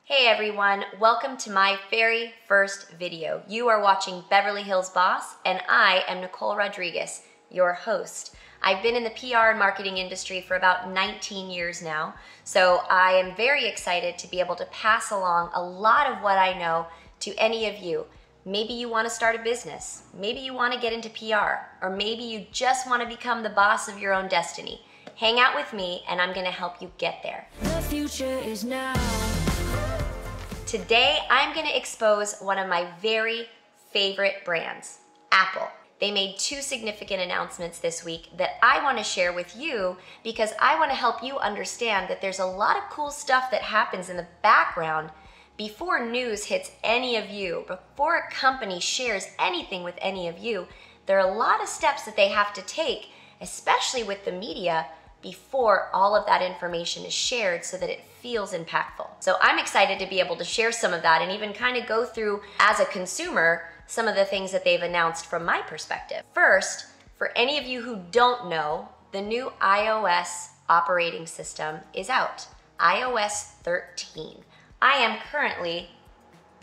Hey everyone, welcome to my very first video. You are watching Beverly Hills Boss, and I am Nicole Rodrigues, your host. I've been in the PR and marketing industry for about 19 years now, so I am very excited to be able to pass along a lot of what I know to any of you. Maybe you want to start a business, maybe you want to get into PR, or maybe you just want to become the boss of your own destiny. Hang out with me and I'm going to help you get there. The future is now. Today, I'm going to expose one of my very favorite brands, Apple. They made two significant announcements this week that I want to share with you because I want to help you understand that there's a lot of cool stuff that happens in the background before news hits any of you, before a company shares anything with any of you. There are a lot of steps that they have to take, especially with the media, before all of that information is shared so that it feels impactful. So I'm excited to be able to share some of that and even kind of go through, as a consumer, some of the things that they've announced from my perspective. First, for any of you who don't know, the new iOS operating system is out, iOS 13. I am currently,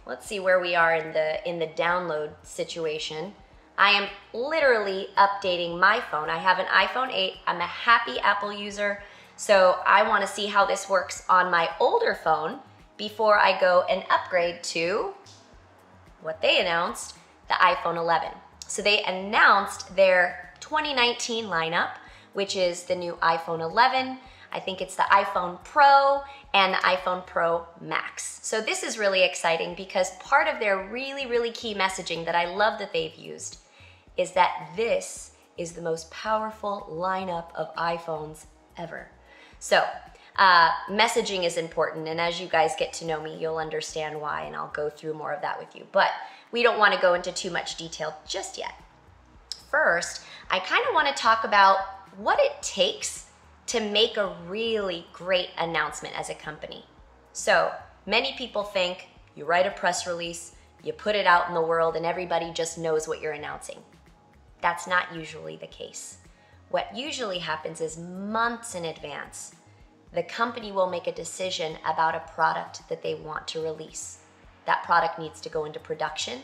let's see where we are in the download situation. I am literally updating my phone. I have an iPhone 8. I'm a happy Apple user, so I want to see how this works on my older phone before I go and upgrade to what they announced, the iPhone 11. So they announced their 2019 lineup, which is the new iPhone 11. I think it's the iPhone Pro and the iPhone Pro Max. So this is really exciting because part of their really key messaging that I love that they've used is that this is the most powerful lineup of iPhones ever. So messaging is important, and as you guys get to know me, you'll understand why, and I'll go through more of that with you. But we don't want to go into too much detail just yet. First, I kind of want to talk about what it takes to make a really great announcement as a company. So many people think you write a press release, you put it out in the world, and everybody just knows what you're announcing. That's not usually the case. What usually happens is months in advance, the company will make a decision about a product that they want to release. That product needs to go into production.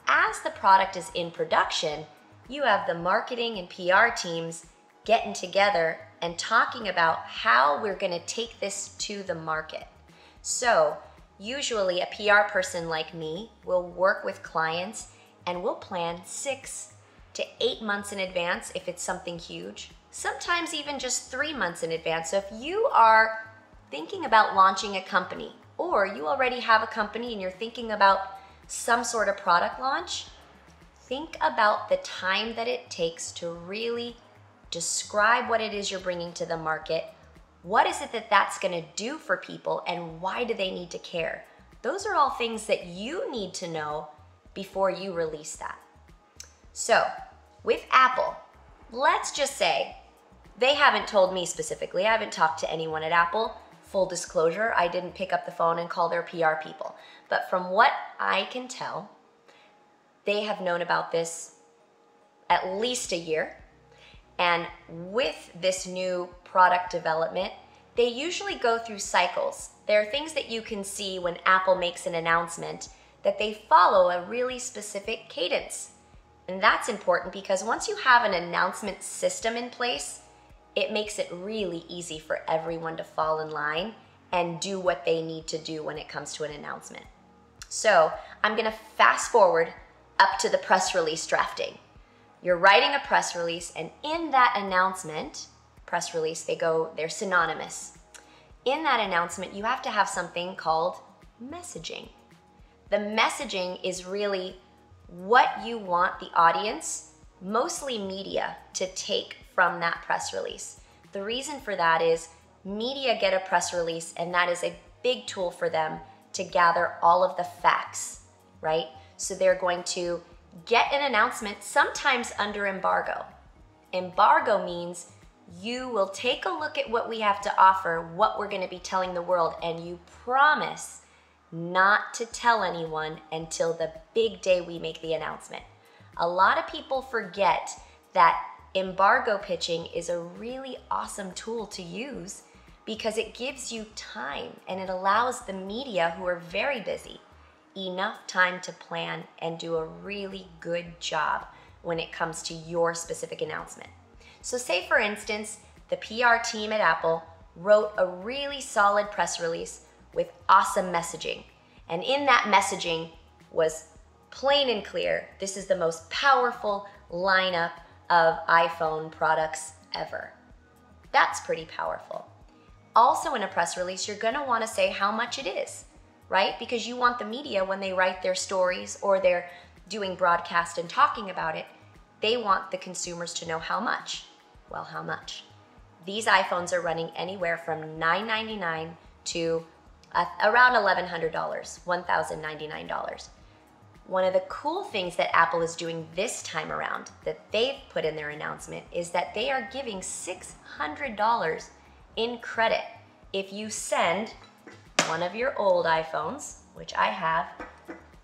As the product is in production, you have the marketing and PR teams getting together and talking about how we're going to take this to the market. So usually a PR person like me will work with clients and we'll plan 6 to 8 months in advance if it's something huge, sometimes even just 3 months in advance. So if you are thinking about launching a company, or you already have a company and you're thinking about some sort of product launch, think about the time that it takes to really describe what it is you're bringing to the market. What is it that that's going to do for people, and why do they need to care? Those are all things that you need to know before you release that. So with Apple, let's just say they haven't told me specifically. I haven't talked to anyone at Apple. Full disclosure, I didn't pick up the phone and call their PR people. But from what I can tell, they have known about this at least a year. And with this new product development, they usually go through cycles. There are things that you can see when Apple makes an announcement that they follow a really specific cadence. And that's important because once you have an announcement system in place, it makes it really easy for everyone to fall in line and do what they need to do when it comes to an announcement. So I'm going to fast forward up to the press release drafting. You're writing a press release, and in that announcement, press release, they're synonymous. In that announcement, you have to have something called messaging. The messaging is really what you want the audience, mostly media, to take from that press release. The reason for that is media get a press release, and that is a big tool for them to gather all of the facts, right? So they're going to get an announcement, sometimes under embargo. Embargo means you will take a look at what we have to offer, what we're going to be telling the world, and you promise not to tell anyone until the big day we make the announcement. A lot of people forget that embargo pitching is a really awesome tool to use because it gives you time and it allows the media, who are very busy, enough time to plan and do a really good job when it comes to your specific announcement. So say for instance, the PR team at Apple wrote a really solid press release with awesome messaging. And in that messaging was plain and clear, this is the most powerful lineup of iPhone products ever. That's pretty powerful. Also in a press release, you're gonna wanna say how much it is, right? Because you want the media, when they write their stories or they're doing broadcast and talking about it, they want the consumers to know how much. Well, how much? These iPhones are running anywhere from $999 to around $1,100, $1,099. One of the cool things that Apple is doing this time around that they've put in their announcement is that they are giving $600 in credit if you send one of your old iPhones, which I have,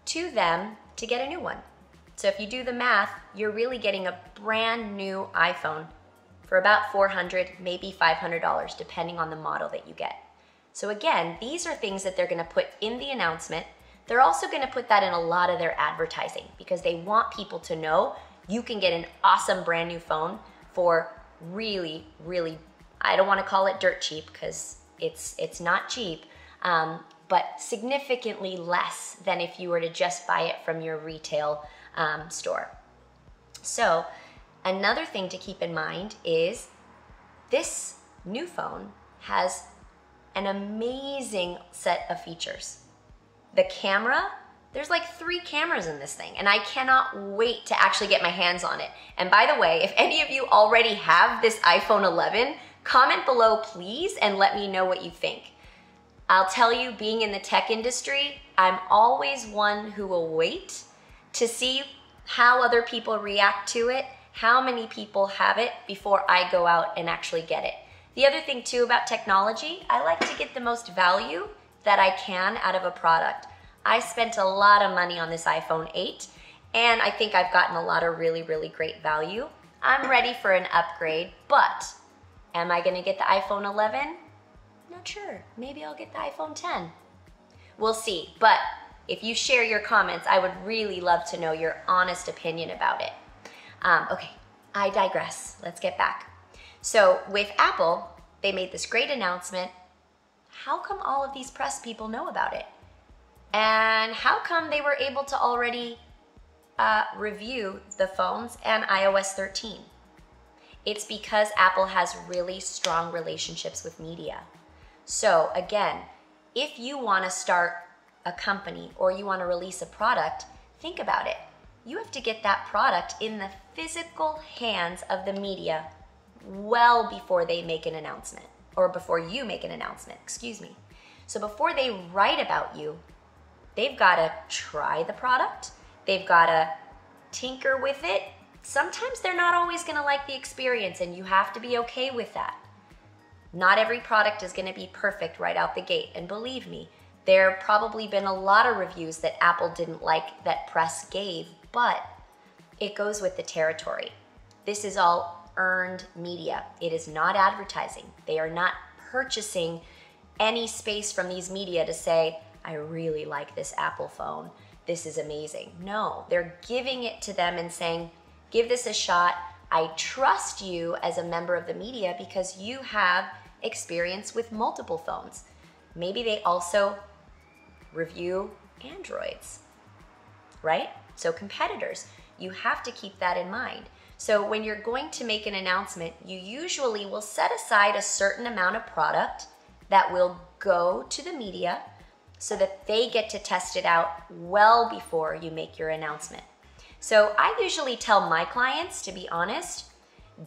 to them to get a new one. So if you do the math, you're really getting a brand new iPhone for about $400, maybe $500, depending on the model that you get. So again, these are things that they're gonna put in the announcement. They're also gonna put that in a lot of their advertising because they want people to know you can get an awesome brand new phone for really, really, I don't wanna call it dirt cheap because it's not cheap, but significantly less than if you were to just buy it from your retail store. So another thing to keep in mind is this new phone has an amazing set of features. The camera, there's like 3 cameras in this thing, and I cannot wait to actually get my hands on it. And by the way, if any of you already have this iPhone 11, comment below please and let me know what you think. I'll tell you, being in the tech industry, I'm always one who will wait to see how other people react to it, how many people have it before I go out and actually get it. The other thing too about technology, I like to get the most value that I can out of a product. I spent a lot of money on this iPhone 8 and I think I've gotten a lot of really, really great value. I'm ready for an upgrade, but am I gonna get the iPhone 11? Not sure, maybe I'll get the iPhone 10. We'll see, but if you share your comments, I would really love to know your honest opinion about it. Okay, I digress, let's get back. So with Apple, they made this great announcement. How come all of these press people know about it? And how come they were able to already review the phones and iOS 13? It's because Apple has really strong relationships with media. So again, if you want to start a company or you want to release a product, think about it. You have to get that product in the physical hands of the media well before they make an announcement, or before you make an announcement, excuse me. So before they write about you, they've got to try the product, they've got to tinker with it. Sometimes they're not always going to like the experience, and you have to be okay with that. Not every product is going to be perfect right out the gate, and believe me, there have probably been a lot of reviews that Apple didn't like that press gave, but it goes with the territory. This is all earned media. It is not advertising. They are not purchasing any space from these media to say, I really like this Apple phone. This is amazing. No, they're giving it to them and saying, give this a shot. I trust you as a member of the media because you have experience with multiple phones. Maybe they also review Androids, right? So competitors, you have to keep that in mind. So when you're going to make an announcement, you usually will set aside a certain amount of product that will go to the media so that they get to test it out well before you make your announcement. So I usually tell my clients, to be honest,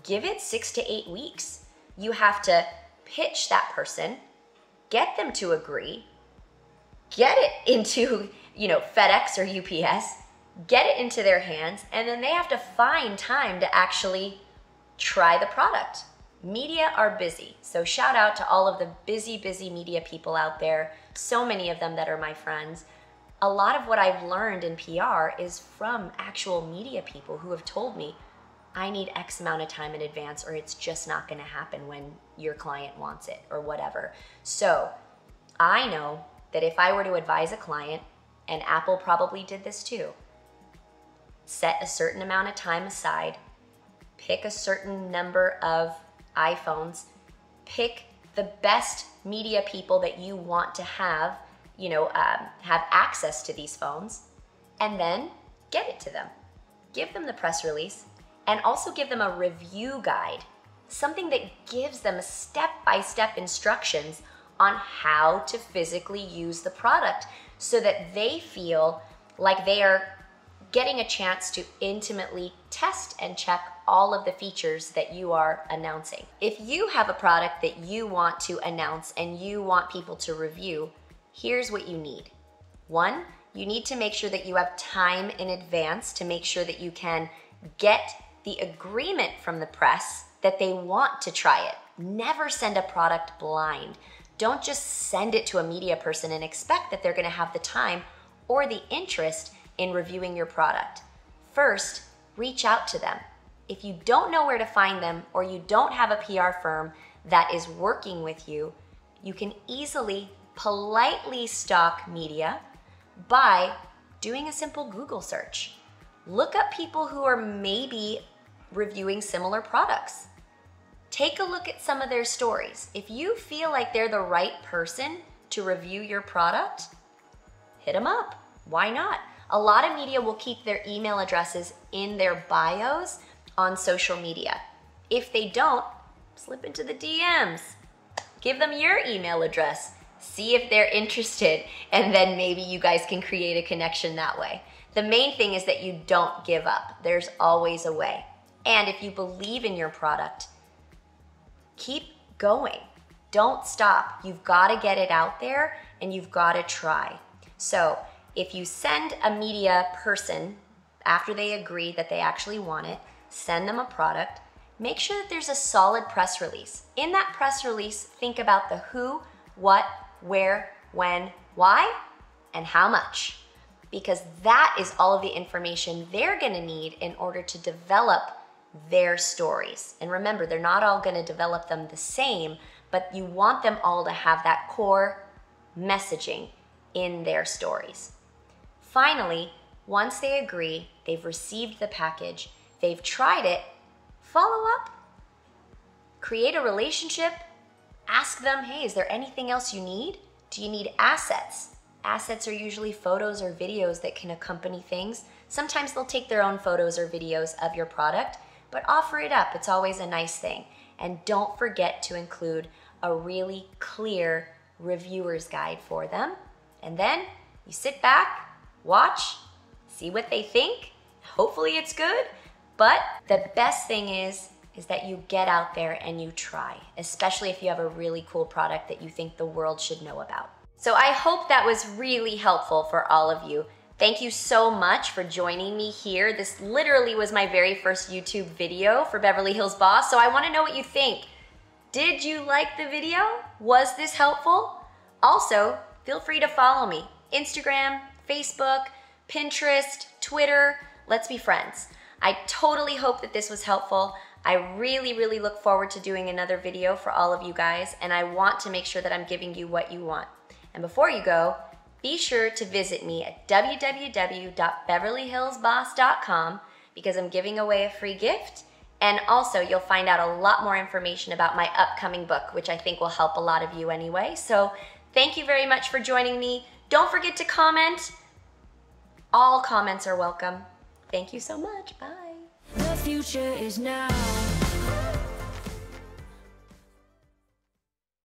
give it 6 to 8 weeks. You have to pitch that person, get them to agree, get it into, FedEx or UPS, get it into their hands, and then they have to find time to actually try the product. Media are busy, so shout out to all of the busy media people out there, so many of them that are my friends. A lot of what I've learned in PR is from actual media people who have told me, I need X amount of time in advance or it's just not gonna happen when your client wants it or whatever. So I know that if I were to advise a client, and Apple probably did this too, set a certain amount of time aside, pick a certain number of iPhones, pick the best media people that you want to have, have access to these phones, and then get it to them. Give them the press release and also give them a review guide, something that gives them step-by-step instructions on how to physically use the product so that they feel like they are getting a chance to intimately test and check all of the features that you are announcing. If you have a product that you want to announce and you want people to review, here's what you need. One, you need to make sure that you have time in advance to make sure that you can get the agreement from the press that they want to try it. Never send a product blind. Don't just send it to a media person and expect that they're gonna have the time or the interest in reviewing your product. First, reach out to them. If you don't know where to find them or you don't have a PR firm that is working with you, you can easily, politely stalk media by doing a simple Google search. Look up people who are maybe reviewing similar products. Take a look at some of their stories. If you feel like they're the right person to review your product, hit them up. Why not? A lot of media will keep their email addresses in their bios on social media. If they don't, slip into the DMs. Give them your email address. See if they're interested, and then maybe you guys can create a connection that way. The main thing is that you don't give up. There's always a way. And if you believe in your product, keep going. Don't stop. You've got to get it out there and you've got to try. So if you send a media person after they agree that they actually want it, send them a product, make sure that there's a solid press release. In that press release, think about the who, what, where, when, why, and how much. Because that is all of the information they're gonna need in order to develop their stories. And remember, they're not all gonna develop them the same, but you want them all to have that core messaging in their stories. Finally, once they agree, they've received the package, they've tried it, follow up. Create a relationship. Ask them, hey, is there anything else you need? Do you need assets? Assets are usually photos or videos that can accompany things. Sometimes they'll take their own photos or videos of your product, but offer it up. It's always a nice thing. And don't forget to include a really clear reviewer's guide for them. And then you sit back, watch, see what they think. Hopefully it's good. But the best thing is that you get out there and you try, especially if you have a really cool product that you think the world should know about. So I hope that was really helpful for all of you. Thank you so much for joining me here. This literally was my very first YouTube video for Beverly Hills Boss, so I want to know what you think. Did you like the video? Was this helpful? Also, feel free to follow me. Instagram, Facebook, Pinterest, Twitter. Let's be friends. I totally hope that this was helpful. I really, really look forward to doing another video for all of you guys, and I want to make sure that I'm giving you what you want. And before you go, be sure to visit me at www.beverlyhillsboss.com because I'm giving away a free gift, and also you'll find out a lot more information about my upcoming book, which I think will help a lot of you anyway. So thank you very much for joining me. Don't forget to comment. All comments are welcome. Thank you so much. Bye. The future is now.